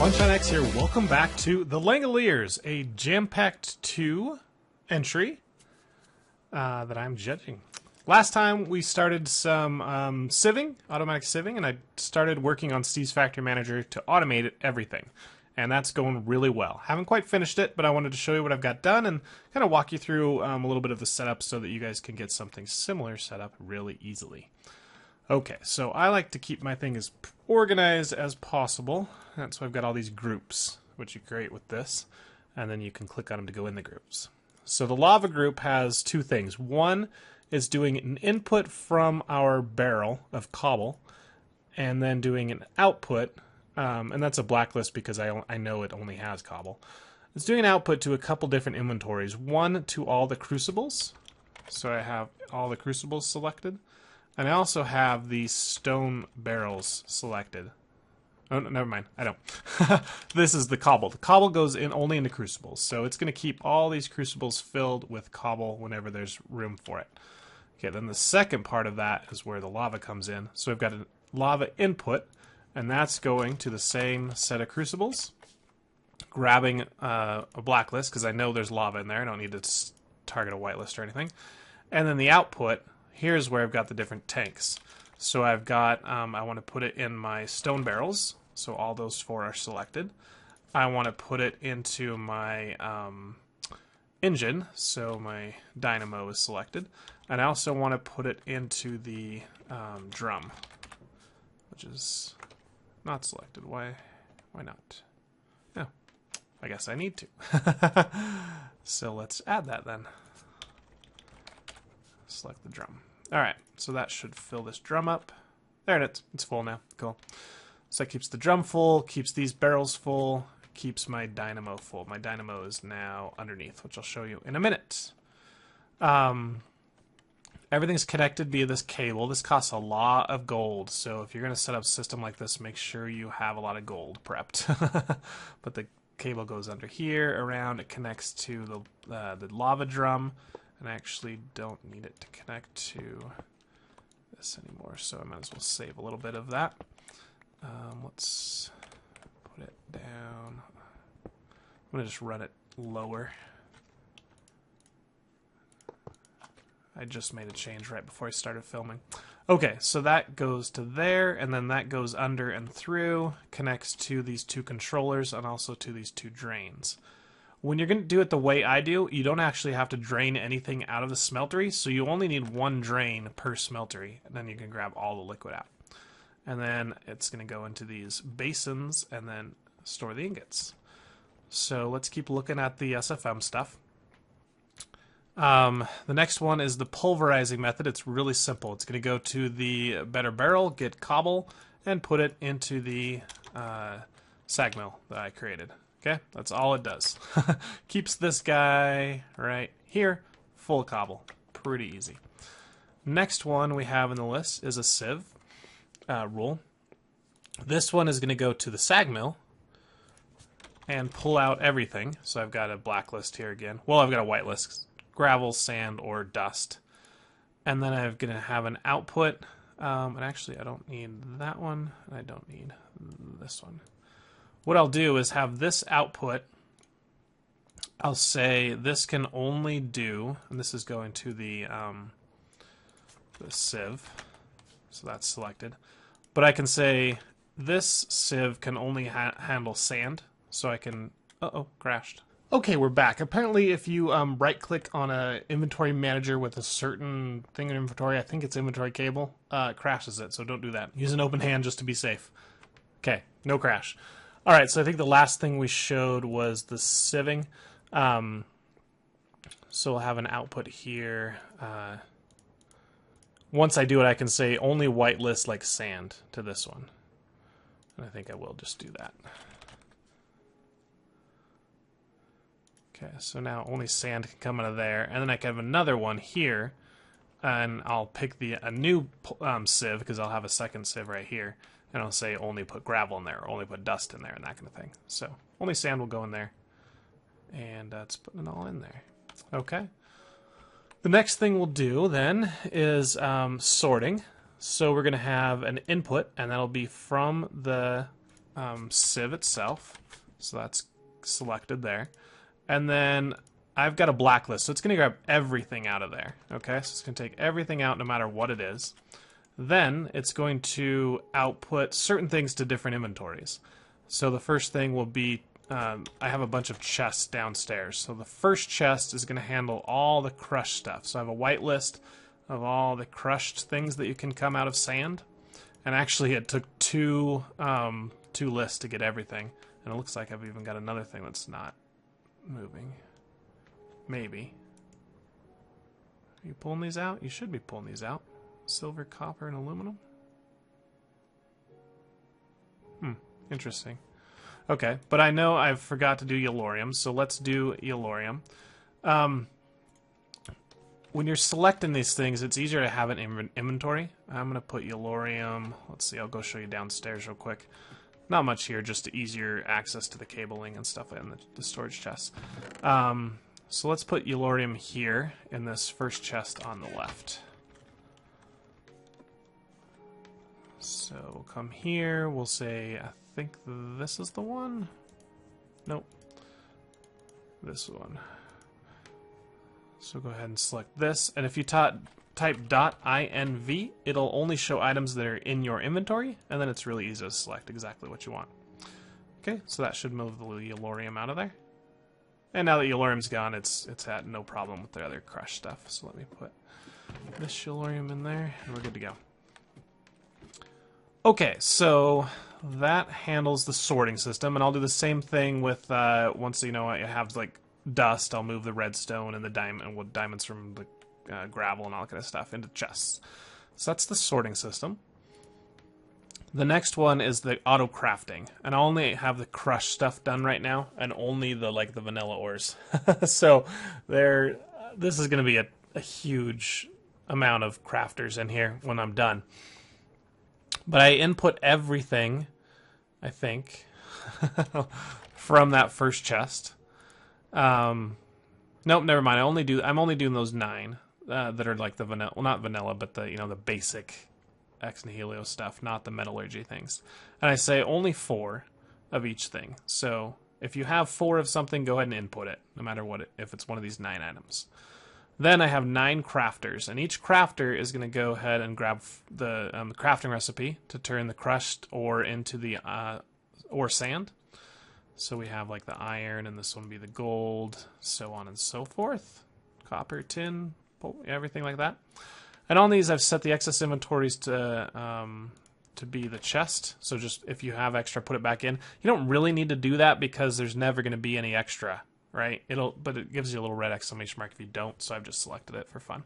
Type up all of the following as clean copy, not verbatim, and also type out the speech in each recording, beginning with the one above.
LongShineX here. Welcome back to the Langoliers, a JamPacked II entry that I'm judging. Last time we started some sieving, automatic sieving, and I started working on Steve's Factory Manager to automate everything. And that's going really well. Haven't quite finished it, but I wanted to show you what I've got done and kind of walk you through a little bit of the setup so that you guys can get something similar set up really easily. Okay, so I like to keep my thing as organized as possible. And so I've got all these groups, which you create with this, and then you can click on them to go in the groups. So the lava group has two things. One is doing an input from our barrel of cobble, and then doing an output, and that's a blacklist because I know it only has cobble. It's doing an output to a couple different inventories. One to all the crucibles, so I have all the crucibles selected. And I also have the stone barrels selected. Oh, no, never mind. I don't. This is the cobble. The cobble goes in only into crucibles. So it's going to keep all these crucibles filled with cobble whenever there's room for it. Okay, then the second part of that is where the lava comes in. So I've got a lava input, and that's going to the same set of crucibles. Grabbing a blacklist, because I know there's lava in there. I don't need to target a whitelist or anything. And then the output... Here's where I've got the different tanks. So I've got, I want to put it in my stone barrels. So all those four are selected. I want to put it into my engine. So my dynamo is selected. And I also want to put it into the drum, which is not selected. Why not? No, I guess I need to. So let's add that then. Select the drum. Alright, so that should fill this drum up. There it is. It's full now. Cool. So that keeps the drum full, keeps these barrels full, keeps my dynamo full. My dynamo is now underneath, which I'll show you in a minute. Everything's connected via this cable. This costs a lot of gold, so if you're going to set up a system like this, make sure you have a lot of gold prepped. But the cable goes under here, around, it connects to the lava drum. And I actually don't need it to connect to this anymore, so I might as well save a little bit of that. Let's put it down. I'm going to just run it lower. I just made a change right before I started filming. Okay, so that goes to there, and then that goes under and through, connects to these two controllers, and also to these two drains. When you're going to do it the way I do, you don't actually have to drain anything out of the smeltery, so you only need one drain per smeltery, and then you can grab all the liquid out. And then it's going to go into these basins and then store the ingots. So let's keep looking at the SFM stuff. The next one is the pulverizing method. It's really simple. It's going to go to the better barrel, get cobble, and put it into the sag mill that I created. Okay, that's all it does. Keeps this guy right here full of cobble. Pretty easy. Next one we have in the list is a sieve rule. This one is going to go to the sag mill and pull out everything. So I've got a blacklist here again. Well, I've got a whitelist. Gravel, sand, or dust. And then I'm going to have an output. And actually, I don't need that one. And I don't need this one. What I'll do is have this output, I'll say this can only do, and this is going to the sieve, so that's selected, but I can say this sieve can only handle sand, so I can, crashed. Okay, we're back. Apparently if you right-click on a inventory manager with a certain thing in inventory, I think it's inventory cable, it crashes it, so don't do that. Use an open hand just to be safe. Okay, no crash. Alright, so I think the last thing we showed was the sieving. So we'll have an output here. Once I do it, I can say only whitelist like sand to this one. And I think I will just do that. Okay, so now only sand can come out of there. And then I can have another one here. And I'll pick a new sieve, because I'll have a second sieve right here. And I'll say only put gravel in there, or only put dust in there, and that kind of thing. So only sand will go in there. And it's putting it all in there. Okay. The next thing we'll do then is sorting. So we're going to have an input, and that'll be from the sieve itself. So that's selected there. And then I've got a blacklist, so it's going to grab everything out of there. Okay, so it's going to take everything out no matter what it is. Then it's going to output certain things to different inventories. So the first thing will be, I have a bunch of chests downstairs. So the first chest is going to handle all the crushed stuff. So I have a white list of all the crushed things that you can come out of sand. And actually it took two lists to get everything. And it looks like I've even got another thing that's not moving. Maybe. Are you pulling these out? You should be pulling these out. Silver, copper, and aluminum. Interesting. Okay, but I know I forgot to do yellorium, so let's do yellorium. When you're selecting these things, it's easier to have it in inventory. I'm going to put yellorium. Let's see, I'll go show you downstairs real quick. Not much here, just easier access to the cabling and stuff in the storage chests. So let's put yellorium here in this first chest on the left. So we'll come here, we'll say, I think this is the one? Nope. This one. So go ahead and select this, and if you type .inv, it'll only show items that are in your inventory, and then it's really easy to select exactly what you want. Okay, so that should move the yellorium out of there. And now that yellorium's gone, it's had no problem with the other crushed stuff. So let me put this yellorium in there, and we're good to go. Okay, so that handles the sorting system, and I'll do the same thing with once I have like dust, I'll move the redstone and the diamonds from the gravel and all that kind of stuff into chests. So that's the sorting system. The next one is the auto-crafting, and I only have the crushed stuff done right now, and only the vanilla ores. So this is going to be a huge amount of crafters in here when I'm done. But I input everything, I think, from that first chest. Nope, never mind. I'm only doing those 9 that are like the vanilla. Well, not vanilla, but the basic ex nihilo stuff, not the metallurgy things. And I say only 4 of each thing. So if you have 4 of something, go ahead and input it, no matter what if it's one of these 9 items. Then I have 9 crafters, and each crafter is going to go ahead and grab the crafting recipe to turn the crushed ore into the ore sand. So we have like the iron, and this one would be the gold, so on and so forth. Copper, tin, everything like that. And on these, I've set the excess inventories to be the chest. So just if you have extra, put it back in. You don't really need to do that because there's never going to be any extra. Right? But it gives you a little red exclamation mark if you don't, so I've just selected it for fun.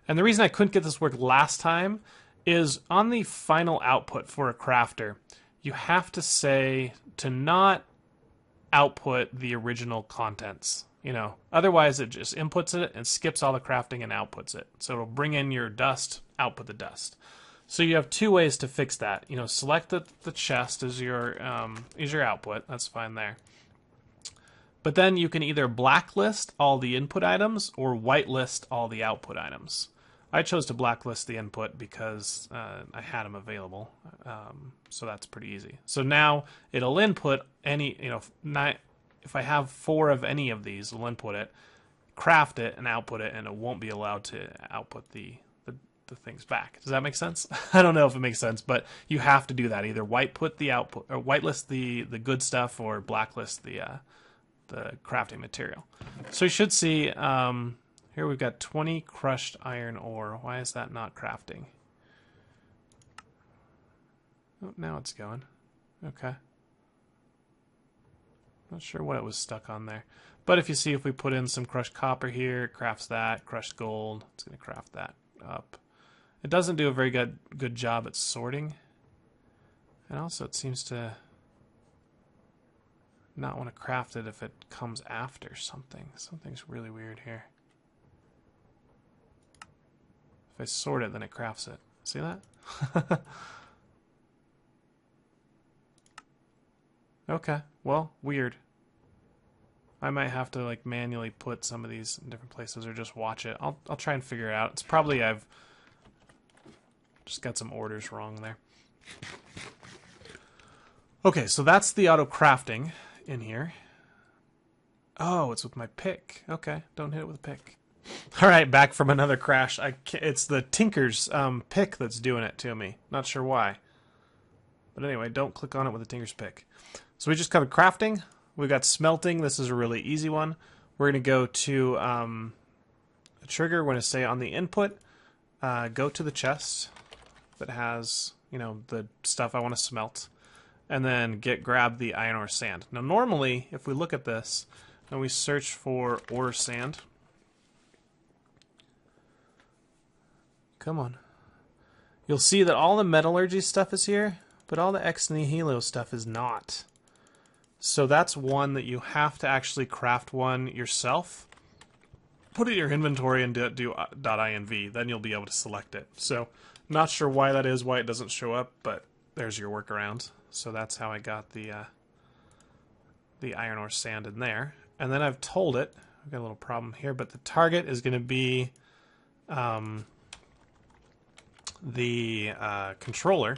And the reason I couldn't get this work last time is on the final output for a crafter, you have to say to not output the original contents. Otherwise it just inputs it and skips all the crafting and outputs it. So it'll bring in your dust, output the dust. So you have 2 ways to fix that. Select the chest as your output. That's fine there. But then you can either blacklist all the input items or whitelist all the output items. I chose to blacklist the input because I had them available, so that's pretty easy. So now it'll input any, if I have 4 of any of these, it'll input it, craft it, and output it, and it won't be allowed to output the things back. Does that make sense? I don't know if it makes sense, but you have to do that. Either whitelist the good stuff or blacklist the crafting material. So you should see here we've got 20 crushed iron ore. Why is that not crafting? Oh, now it's going. Okay. Not sure what it was stuck on there. But if you see, if we put in some crushed copper here, it crafts that. Crushed gold, it's going to craft that up. It doesn't do a very good job at sorting. And also it seems to not want to craft it if it comes after something. Something's really weird here. If I sort it, then it crafts it. See that? Okay, well, weird. I might have to like manually put some of these in different places or just watch it. I'll try and figure it out. It's probably I've just got some orders wrong there. Okay, so that's the Autocrafting in here. Oh, it's with my pick. Okay, don't hit it with a pick. All right, back from another crash. It's the Tinker's pick that's doing it to me. Not sure why. But anyway, don't click on it with the Tinker's pick. So we just covered crafting. We got smelting. This is a really easy one. We're going to go to a trigger. We're going to say on the input, go to the chest that has, you know, the stuff I want to smelt, and then grab the iron ore sand. Now, normally, if we look at this and we search for ore sand, come on, you'll see that all the metallurgy stuff is here, but all the ex nihilo stuff is not. So that's one that you have to actually craft one yourself. Put it in your inventory and do .inv, then you'll be able to select it. So, not sure why that is, why it doesn't show up, but there's your workaround. So that's how I got the iron ore sand in there. And then I've told it, I've got a little problem here, but the target is going to be the controller.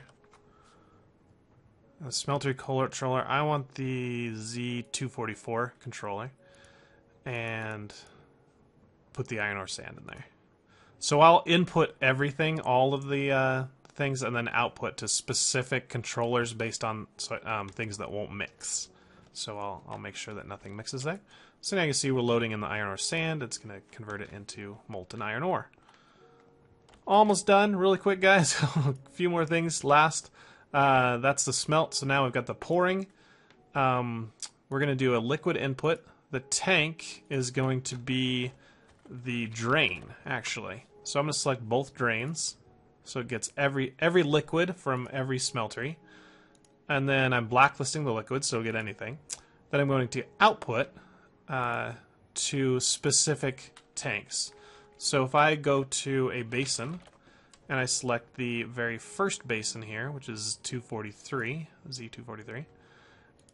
The Smeltery controller. I want the Z244 controller. And put the iron ore sand in there. So I'll input everything, all of the things, and then output to specific controllers based on things that won't mix. So I'll make sure that nothing mixes there. So now you can see we're loading in the iron ore sand. It's going to convert it into molten iron ore. Almost done. Really quick, guys. A few more things last. That's the smelt. So now we've got the pouring. We're going to do a liquid input. The tank is going to be the drain, actually. So I'm going to select both drains. So it gets every liquid from every smeltery. And then I'm blacklisting the liquid, so it'll get anything. Then I'm going to output to specific tanks. So if I go to a basin, and I select the very first basin here, which is 243, Z243,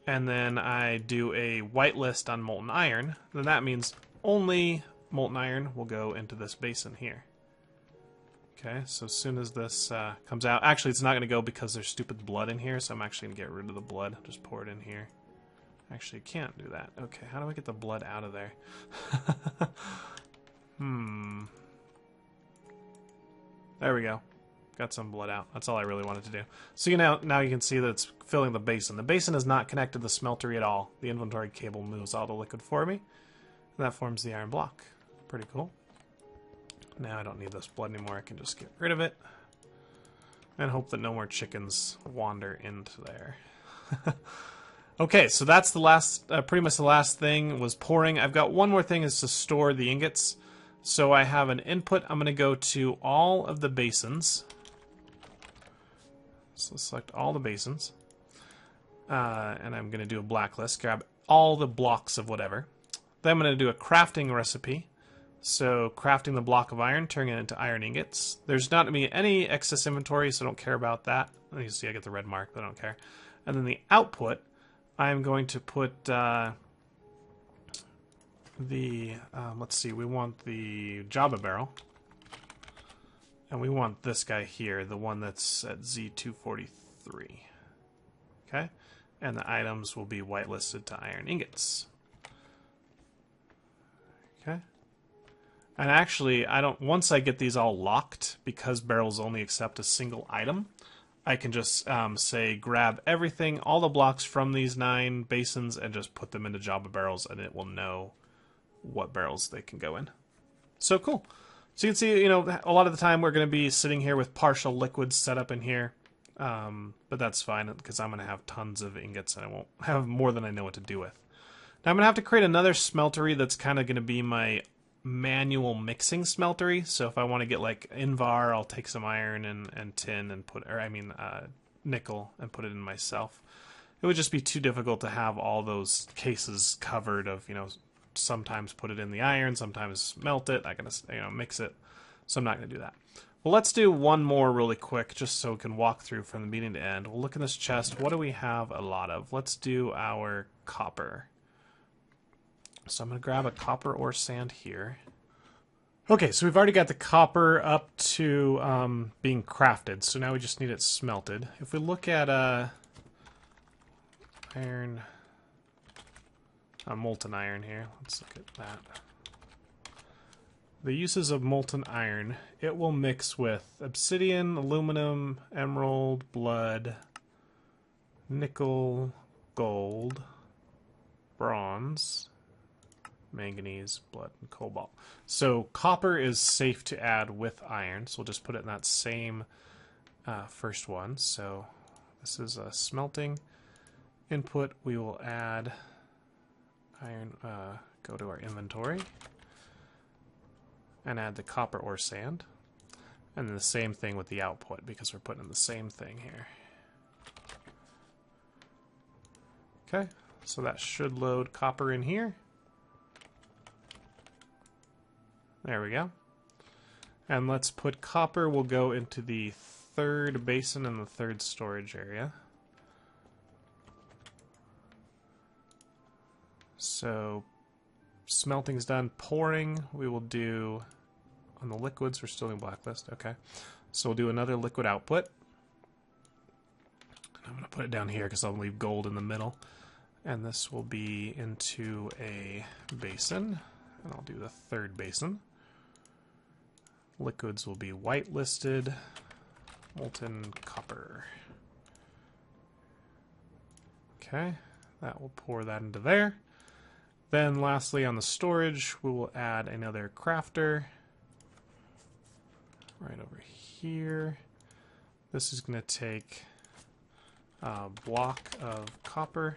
and then I do a whitelist on molten iron, then that means only molten iron will go into this basin here. Okay, so as soon as this comes out, actually it's not going to go because there's stupid blood in here, so I'm actually going to get rid of the blood. Just pour it in here. Actually, can't do that. Okay, how do I get the blood out of there? There we go. Got some blood out. That's all I really wanted to do. So now you can see that it's filling the basin. The basin is not connected to the smeltery at all. The inventory cable moves all the liquid for me. And that forms the iron block. Pretty cool. Now I don't need this blood anymore. I can just get rid of it. And hope that no more chickens wander into there. Okay, so that's the last, pretty much the last thing was pouring. I've got one more thing is to store the ingots. So I have an input. I'm going to go to all of the basins. So select all the basins. And I'm going to do a blacklist. Grab all the blocks of whatever. Then I'm going to do a crafting recipe. So crafting the block of iron, turning it into iron ingots. There's not going to be any excess inventory, so I don't care about that. You see I get the red mark, but I don't care. And then the output, I'm going to put let's see, we want the Java barrel. And we want this guy here, the one that's at Z243. Okay? And the items will be whitelisted to iron ingots. Okay? And actually, once I get these all locked, because barrels only accept a single item, I can just say grab everything, all the blocks from these 9 basins, and just put them into Java barrels, and it will know what barrels they can go in. So cool. So you can see, a lot of the time we're going to be sitting here with partial liquids set up in here, but that's fine because I'm going to have tons of ingots and I won't have more than I know what to do with. Now I'm going to have to create another smeltery that's kind of going to be my manual mixing smeltery. So if I want to get like Invar, I'll take some iron and tin and nickel and put it in myself. It would just be too difficult to have all those cases covered of, sometimes put it in the iron, sometimes melt it. I gotta, mix it. So I'm not gonna do that. Well, let's do one more really quick, just so we can walk through from the beginning to end. We'll look in this chest. What do we have a lot of? Let's do our copper. So I'm gonna grab a copper ore sand here. Okay, so we've already got the copper up to being crafted. So now we just need it smelted. If we look at Iron. Molten iron here. Let's look at that. The uses of molten iron. It will mix with obsidian, aluminum, emerald, blood, nickel, gold, bronze, manganese, blood, and cobalt. So copper is safe to add with iron, so we'll just put it in that same first one. So this is a smelting input. We will add iron, go to our inventory, and add the copper ore sand. And then the same thing with the output, because we're putting in the same thing here. Okay, so that should load copper in here. There we go. And let's put copper, will go into the third basin and the third storage area. So smelting's done. Pouring, we will do on the liquids. We're still in blacklist. Okay. So we'll do another liquid output. And I'm going to put it down here because I'll leave gold in the middle. And this will be into a basin. And I'll do the third basin. Liquids will be whitelisted. Molten copper. Okay. That will pour that into there. Then lastly on the storage, we will add another crafter right over here. This is going to take a block of copper.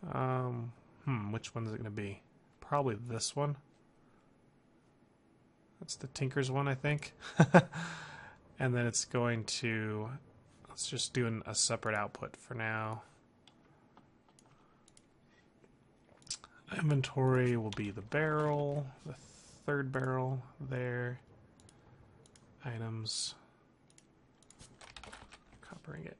Which one is it going to be? Probably this one. That's the Tinker's one, I think. And then it's going to, let's just do a separate output for now. Inventory will be the barrel, the third barrel there. Items, copper ingot.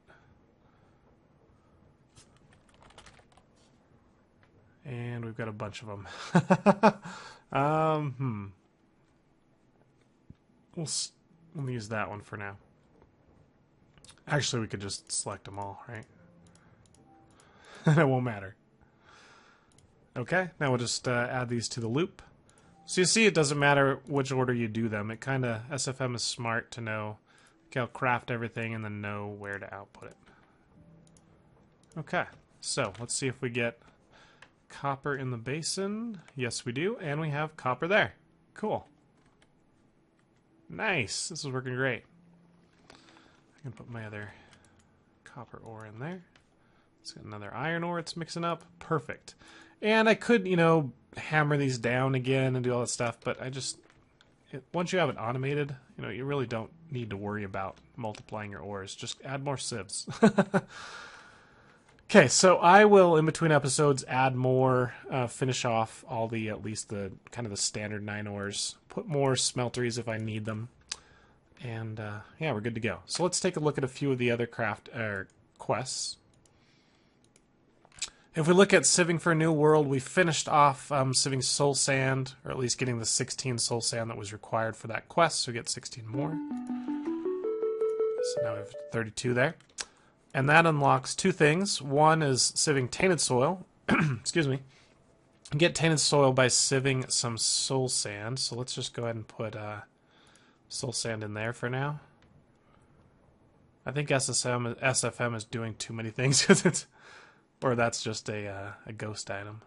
And we've got a bunch of them. We'll use that one for now. Actually, we could just select them all, right? It won't matter. Okay, now we'll just add these to the loop. So you see, it doesn't matter which order you do them. It kind of, SFM is smart to know, okay, I'll craft everything and then know where to output it. Okay, so let's see if we get copper in the basin. Yes, we do, and we have copper there. Cool. Nice, this is working great. I can put my other copper ore in there. Let's get another iron ore it's mixing up. Perfect. And I could, you know, hammer these down again and do all that stuff, but once you have it automated, you know, you really don't need to worry about multiplying your ores. Just add more sieves. Okay, so I will, in between episodes, add more, finish off all the, at least the, kind of the standard 9 ores, put more smelteries if I need them, and, yeah, we're good to go. So let's take a look at a few of the other quests. If we look at sieving for a new world, we finished off sieving soul sand, or at least getting the 16 soul sand that was required for that quest, so we get 16 more. So now we have 32 there. And that unlocks two things. One is sieving tainted soil. Excuse me. Get tainted soil by sieving some soul sand. So let's just go ahead and put soul sand in there for now. I think SFM is doing too many things because it's, or that's just a ghost item.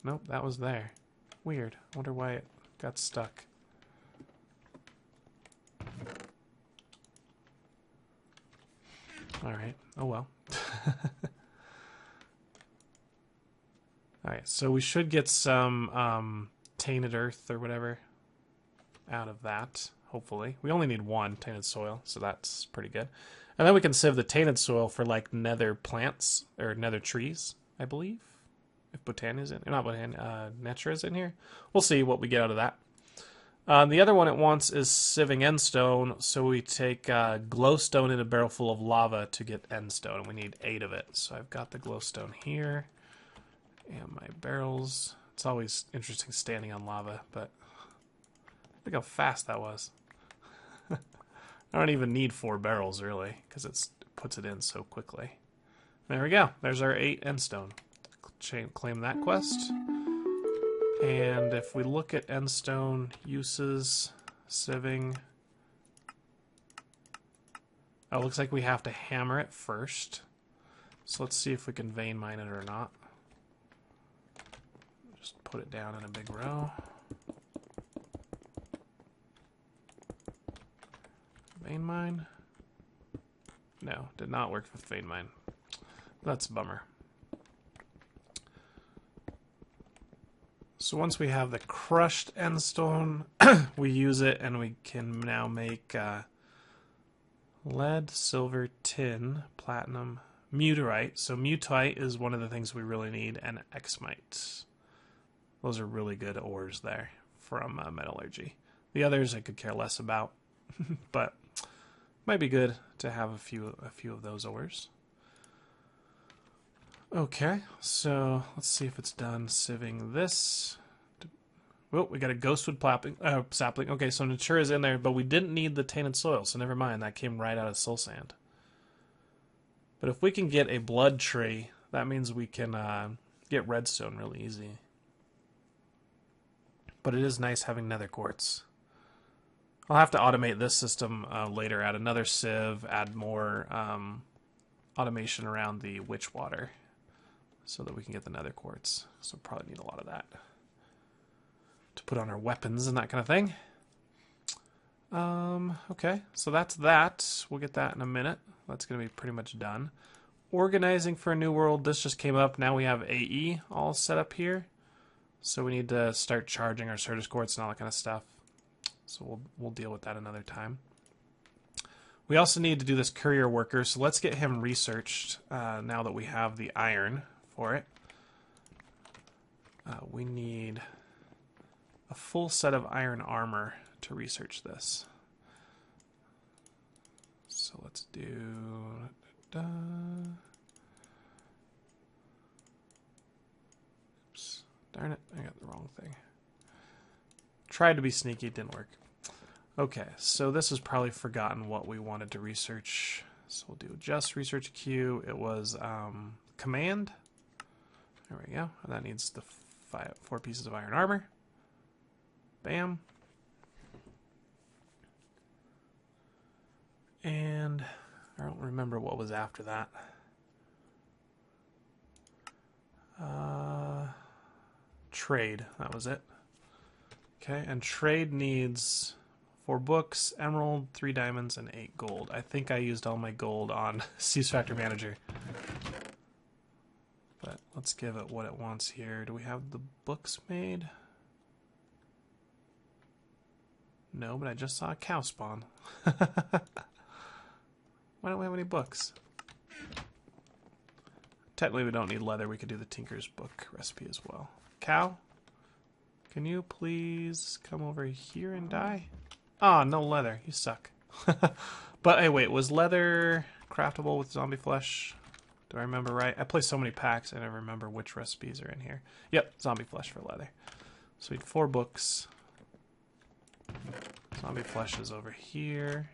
Nope, that was there. Weird. I wonder why it got stuck. Alright, oh well. Alright, so we should get some tainted earth or whatever out of that, hopefully. We only need one tainted soil, so that's pretty good. And then we can sieve the tainted soil for like nether plants, or nether trees, I believe. If Botania's in, or not Botania, Natura's in here. We'll see what we get out of that. The other one it wants is sieving endstone, so we take glowstone in a barrel full of lava to get endstone, and we need 8 of it. So I've got the glowstone here, and my barrels. It's always interesting standing on lava, but look how fast that was. I don't even need 4 barrels, really, because it puts it in so quickly. There we go. There's our 8 endstone. Claim that quest. And if we look at endstone uses, sieving... Oh, it looks like we have to hammer it first. So let's see if we can vein mine it or not. Just put it down in a big row. Vein mine? No, did not work with vein mine. That's a bummer. So once we have the crushed endstone, we use it and we can now make lead, silver, tin, platinum, muterite. So mutite is one of the things we really need, and exmite. Those are really good ores there from metallurgy. The others I could care less about, but might be good to have a few of those ores. Okay, so let's see if it's done sieving this. Oh, we got a ghostwood sapling. Okay, so Natura is in there, but we didn't need the tainted soil, so never mind. That came right out of soul sand. But if we can get a blood tree, that means we can get redstone really easy. But it is nice having nether quartz. I'll have to automate this system later, add another sieve, add more automation around the witch water so that we can get the nether quartz. So we'll probably need a lot of that to put on our weapons and that kind of thing. Okay, so that's that. We'll get that in a minute. That's going to be pretty much done. Organizing for a new world. This just came up. Now we have AE all set up here. So we need to start charging our Certus quartz and all that kind of stuff. So we'll deal with that another time. We also need to do this courier worker, so let's get him researched now that we have the iron for it. We need a full set of iron armor to research this. So let's do... Oops, darn it, I got the wrong thing. Tried to be sneaky, it didn't work. Okay, so this is probably forgotten what we wanted to research. So we'll do just research queue. It was command. There we go. And that needs the 4 pieces of iron armor. Bam. And I don't remember what was after that. Trade, that was it. Okay, and trade needs 4 books, emerald, 3 diamonds, and 8 gold. I think I used all my gold on Seize Factor Manager. But let's give it what it wants here. Do we have the books made? No, but I just saw a cow spawn. Why don't we have any books? Technically we don't need leather. We could do the Tinker's Book recipe as well. Cow? Can you please come over here and die? Ah, oh, no leather. You suck. But hey, wait, was leather craftable with zombie flesh? Do I remember right? I play so many packs, I never remember which recipes are in here. Yep, zombie flesh for leather. So we need 4 books. Zombie flesh is over here.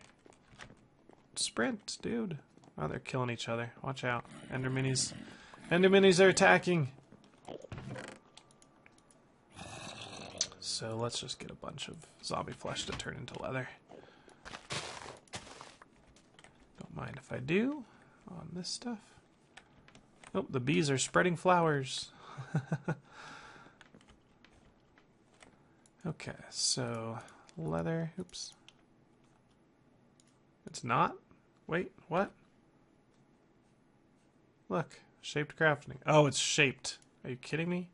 Sprint, dude. Oh, they're killing each other. Watch out. Ender minis. Ender minis are attacking. So let's just get a bunch of zombie flesh to turn into leather. Don't mind if I do on this stuff. Oh, the bees are spreading flowers. Okay, so leather. Oops. It's not? Wait, what? Look, shaped crafting. Oh, it's shaped. Are you kidding me?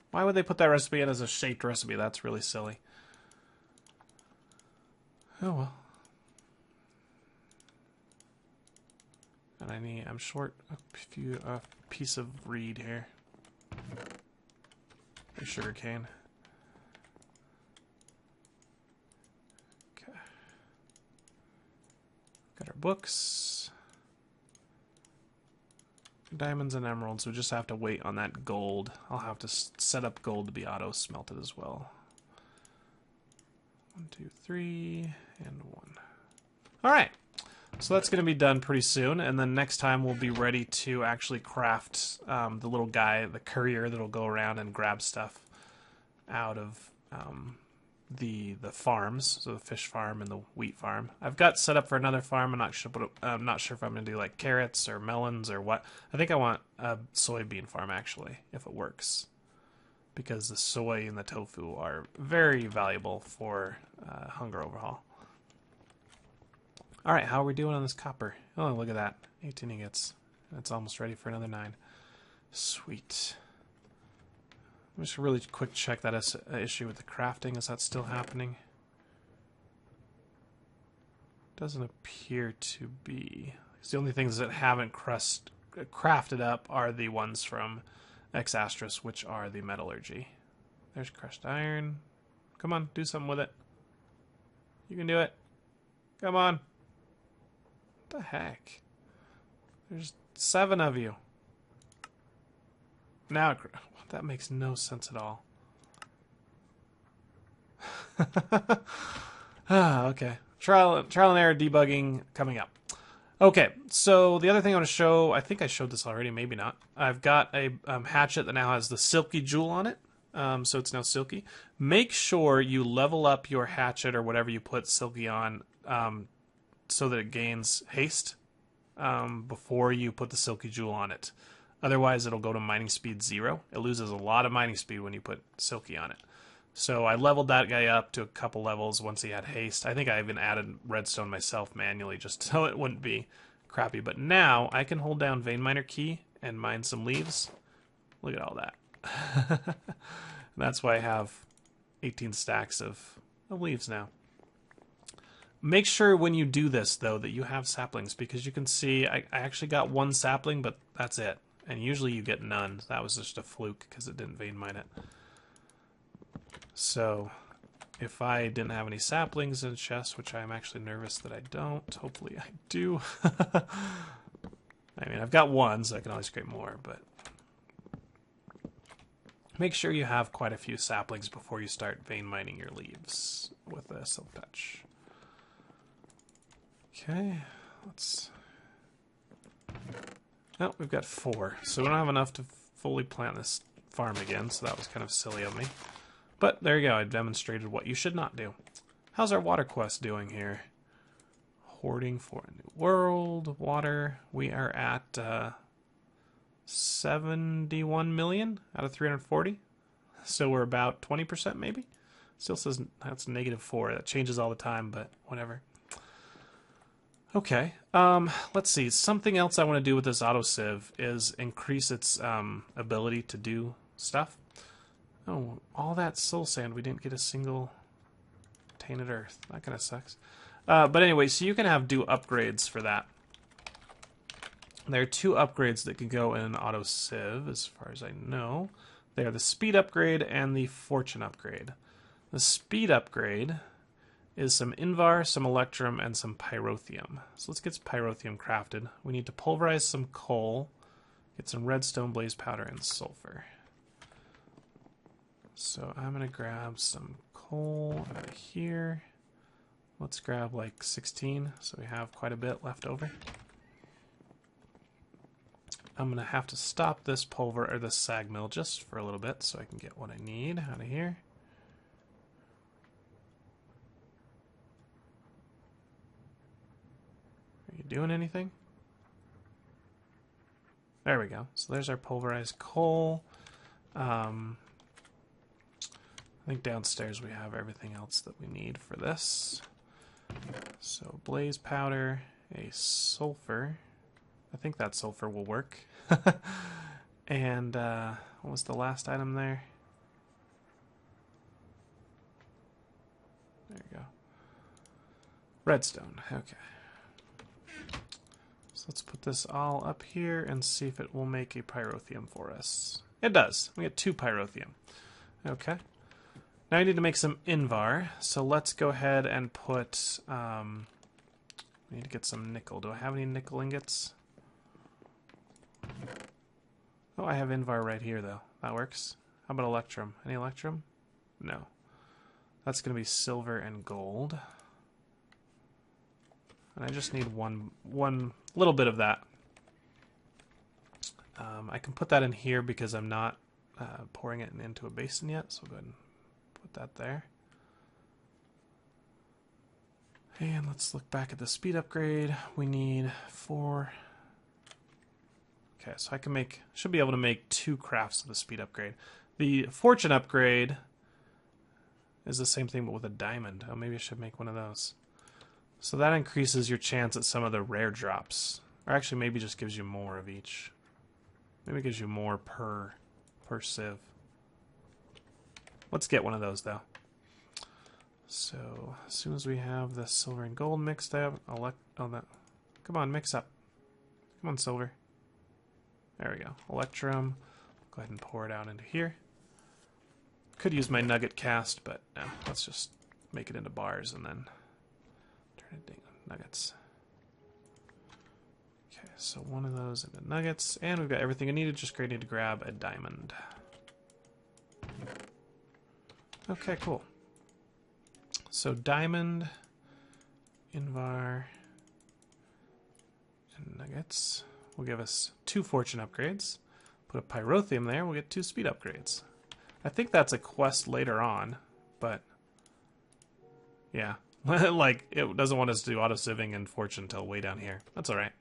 Why would they put that recipe in as a shaped recipe? That's really silly. Oh well. And I'm short a piece of reed here. A sugar cane. Okay. Got our books. Diamonds and emeralds, we just have to wait on that gold. I'll have to set up gold to be auto smelted as well. 1, 2, 3, and 1. All right. So that's going to be done pretty soon, and then next time we'll be ready to actually craft the little guy, the courier that'll go around and grab stuff out of the farms, so the fish farm and the wheat farm. I've got set up for another farm. I'm not sure if I'm going to do like carrots or melons or what. I think I want a soybean farm actually, if it works, because the soy and the tofu are very valuable for hunger overhaul. All right, how are we doing on this copper? Oh, look at that. 18 ingots. That's almost ready for another 9. Sweet. I'm just really quick check that issue with the crafting. Is that still happening? Doesn't appear to be. The only things that haven't crafted up are the ones from Exastris, which are the metallurgy. There's crushed iron. Come on, do something with it. You can do it. Come on. What the heck? There's 7 of you. Now, that makes no sense at all. Okay. Trial and error debugging coming up. Okay, so the other thing I want to show, I think I showed this already, maybe not. I've got a hatchet that now has the silky jewel on it, so it's now silky. Make sure you level up your hatchet or whatever you put silky on so that it gains haste before you put the silky jewel on it. Otherwise, it'll go to mining speed 0. It loses a lot of mining speed when you put silky on it. So I leveled that guy up to a couple levels once he had haste. I think I even added redstone myself manually just so it wouldn't be crappy. But now I can hold down vein miner key and mine some leaves. Look at all that. That's why I have 18 stacks of leaves now. Make sure when you do this, though, that you have saplings, because you can see I actually got 1 sapling, but that's it. And usually you get none. That was just a fluke because it didn't vein mine it. So if I didnto have any saplings in chests, which I'm actually nervous that I don't, hopefully I do. I mean, I've got 1, so I can always create more, but make sure you have quite a few saplings before you start vein mining your leaves with a silk touch. Okay, let's... Oh, we've got 4, so we don't have enough to fully plant this farm again, so that was kind of silly of me. But there you go, I demonstrated what you should not do. How's our water quest doing here? Hoarding for a new world, water. We are at 71 million out of 340. So we're about 20% maybe? Still says that's -4. That changes all the time, but whatever. Okay, let's see. Something else I want to do with this auto sieve is increase its ability to do stuff. Oh, all that soul sand, we didn't get a single tainted earth. That kind of sucks. But anyway, so you can do upgrades for that. There are 2 upgrades that can go in an auto sieve, as far as I know. They are the speed upgrade and the fortune upgrade. The speed upgrade is some invar, some electrum, and some pyrotheum. So let's get some pyrotheum crafted. We need to pulverize some coal, get some redstone, blaze powder, and sulfur. So I'm going to grab some coal out of here. Let's grab like 16, so we have quite a bit left over. I'm going to have to stop this this sag mill just for a little bit so I can get what I need out of here. Are you doing anything? There we go. So there's our pulverized coal. I think downstairs we have everything else that we need for this. So blaze powder, a sulfur. I think that sulfur will work. And what was the last item there? There you go. Redstone. Okay. So let's put this all up here and see if it will make a pyrotheum for us. It does. We get 2 pyrotheum. Okay. Now I need to make some invar, so let's go ahead and put, we need to get some nickel. Do I have any nickel ingots? Oh, I have invar right here, though. That works. How about electrum? Any electrum? No. That's going to be silver and gold. And I just need one little bit of that. I can put that in here because I'm not pouring it into a basin yet, so we'll go ahead and put that there. And let's look back at the speed upgrade. We need 4. Okay, so I can should be able to make 2 crafts of the speed upgrade. The fortune upgrade is the same thing but with a diamond. Oh, maybe I should make one of those. So that increases your chance at some of the rare drops. Or actually maybe just gives you more of each. Maybe it gives you more per sieve. Let's get one of those though. So as soon as we have the silver and gold mixed up, come on, mix up. Come on, silver. There we go. Electrum. Go ahead and pour it out into here. Could use my nugget cast, but no, let's just make it into bars and then turn it into nuggets. Okay, so one of those into nuggets, and we've got everything I needed. Just need to grab a diamond. Okay, cool. So diamond, invar, and nuggets will give us 2 fortune upgrades. Put a pyrotheum there, we'll get 2 speed upgrades. I think that's a quest later on, but yeah. Like, it doesn't want us to do auto-sieving and fortune until way down here. That's alright.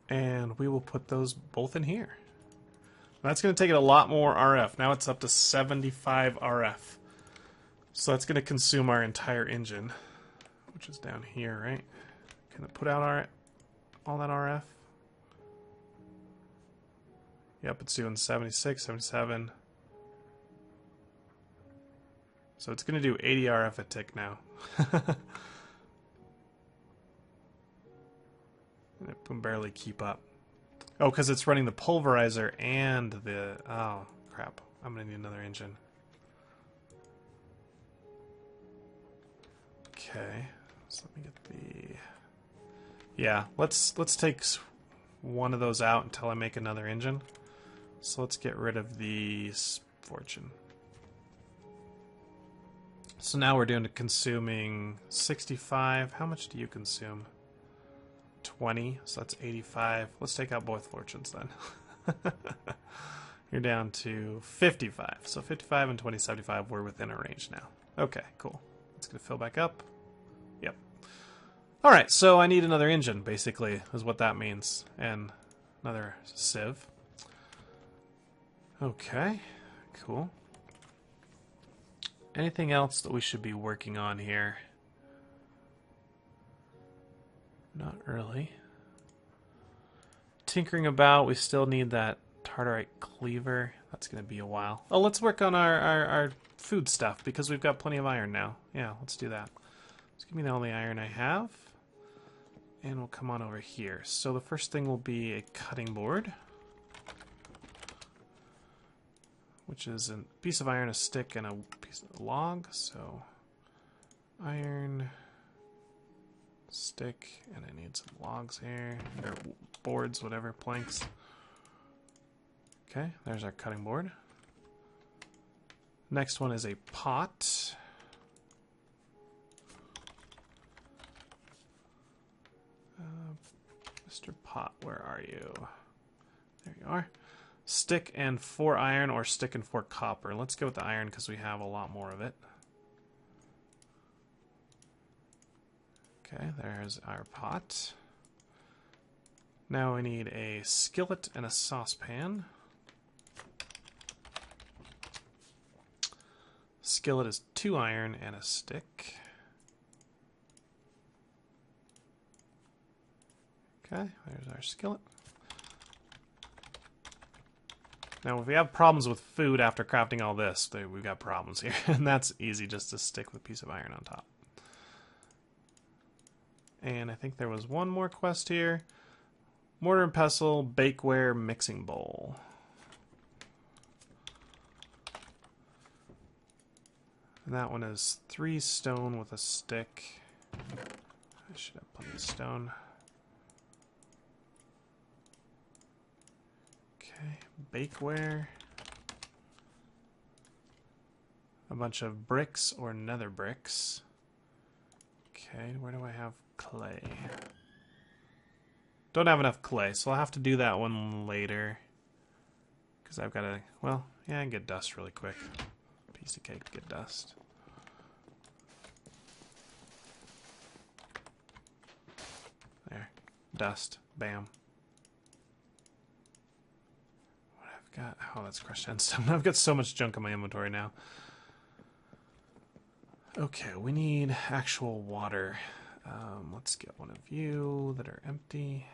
And we will put those both in here. That's going to take it a lot more RF. Now it's up to 75 RF. So that's going to consume our entire engine, which is down here, right? Can it put out all that RF? Yep, it's doing 76, 77. So it's going to do 80 RF a tick now. It can barely keep up. Oh, because it's running the pulverizer and the... Oh, crap. I'm going to need another engine. Okay. So let me get the... Yeah, let's take one of those out until I make another engine. So let's get rid of the fortune. So now we're doing to consuming 65. How much do you consume? 20, so that's 85. Let's take out both fortunes then. You're down to 55. So 55 and 20, 75, we're within a range now. Okay, cool. It's going to fill back up. Yep. Alright, so I need another engine, basically, is what that means. And another sieve. Okay, cool. Anything else that we should be working on here? Not really. Tinkering about, we still need that tartarite cleaver. That's going to be a while. Oh, let's work on our food stuff, because we've got plenty of iron now. Yeah, let's do that. Just give me the only iron I have. And we'll come on over here. So the first thing will be a cutting board, which is a piece of iron, a stick, and a piece of log. So iron, stick, and I need some logs here, or boards, whatever, planks. Okay, there's our cutting board. Next one is a pot. Mr. Pot, where are you? There you are. Stick and 4 iron, or stick and 4 copper. Let's go with the iron because we have a lot more of it. Okay, there's our pot. Now we need a skillet and a saucepan. Skillet is 2 iron and a stick. Okay, there's our skillet. Now, if we have problems with food after crafting all this, we've got problems here. And that's easy, just to stick with a piece of iron on top. And I think there was one more quest here. Mortar and pestle, bakeware, mixing bowl. And that one is 3 stone with a stick. I should have plenty of stone. Okay, bakeware. A bunch of bricks or nether bricks. Okay, where do I have clay? Don't have enough clay, so I'll have to do that one later. Because I've got to, well, yeah, I can get dust really quick. Piece of cake, get dust. There. Dust. Bam. What I've got, oh, that's crushed endstone. I've got so much junk in my inventory now. Okay, we need actual water. Let's get one of you that are empty.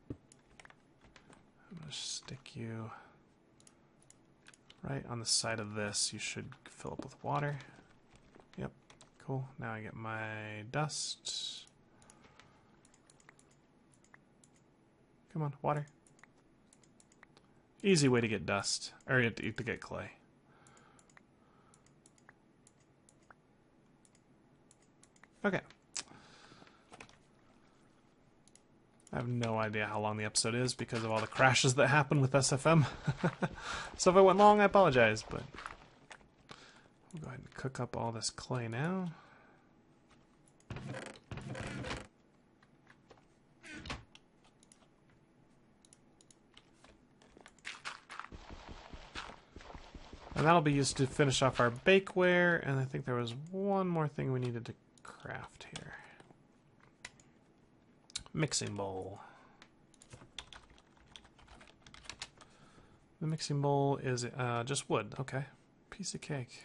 I'm going to stick you right on the side of this. You should fill up with water. Yep, cool. Now I get my dust. Come on, water. Easy way to get dust, or to get clay. Okay. I have no idea how long the episode is because of all the crashes that happen with SFM. So if it went long, I apologize, but we'll go ahead and cook up all this clay now. And that'll be used to finish off our bakeware, and I think there was one more thing we needed to craft here. Mixing bowl. The mixing bowl is just wood. Okay. Piece of cake.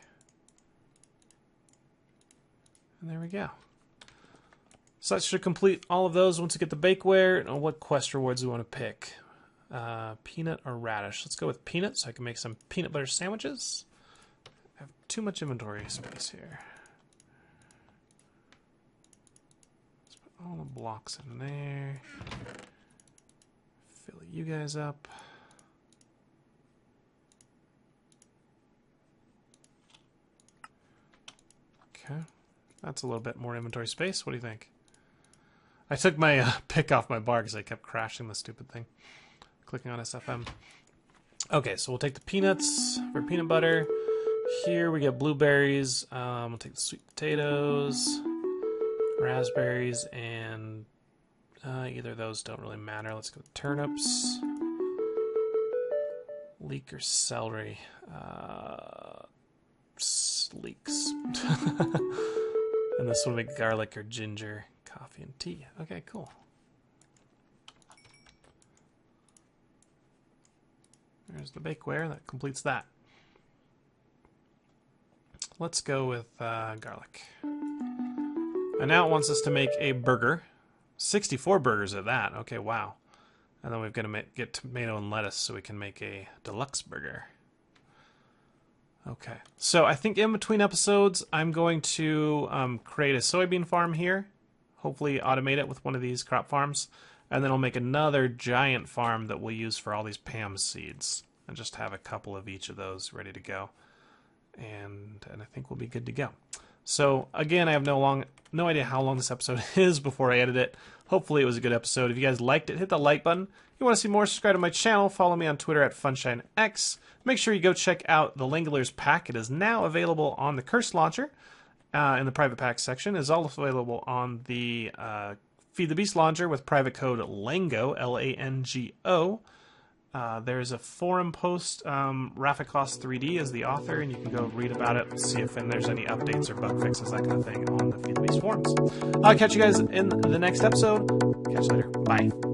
And there we go. So that should complete all of those once you get the bakeware. And what quest rewards do we want to pick? Peanut or radish? Let's go with peanut so I can make some peanut butter sandwiches. I have too much inventory space here. All the blocks in there. Fill you guys up. Okay. That's a little bit more inventory space. What do you think? I took my pick off my bar because I kept crashing the stupid thing. Clicking on SFM. Okay, so we'll take the peanuts for peanut butter. Here we get blueberries. We'll take the sweet potatoes. Raspberries, and either of those don't really matter. Let's go with turnips. Leek or celery? Leeks. And this one will be garlic or ginger, coffee and tea. Okay, cool. There's the bakeware. That completes that. Let's go with garlic. And now it wants us to make a burger. 64 burgers at that. Okay, wow. And then we've got to get tomato and lettuce so we can make a deluxe burger. Okay. So I think in between episodes, I'm going to create a soybean farm here. Hopefully automate it with one of these crop farms. And then I'll make another giant farm that we'll use for all these Pam seeds. And just have a couple of each of those ready to go. And I think we'll be good to go. So again, I have no idea how long this episode is before I edit it. Hopefully it was a good episode. If you guys liked it, hit the like button. If you want to see more, subscribe to my channel. Follow me on Twitter at FunshineX. Make sure you go check out the Langoliers pack. It is now available on the Curse Launcher in the private pack section. It is also available on the Feed the Beast Launcher with private code LANGO, L-A-N-G-O. There's a forum post. Rafikos3D is the author, and you can go read about it, see if there's any updates or bug fixes, that kind of thing, on the Feed the Beast forums. I'll catch you guys in the next episode. Catch you later. Bye.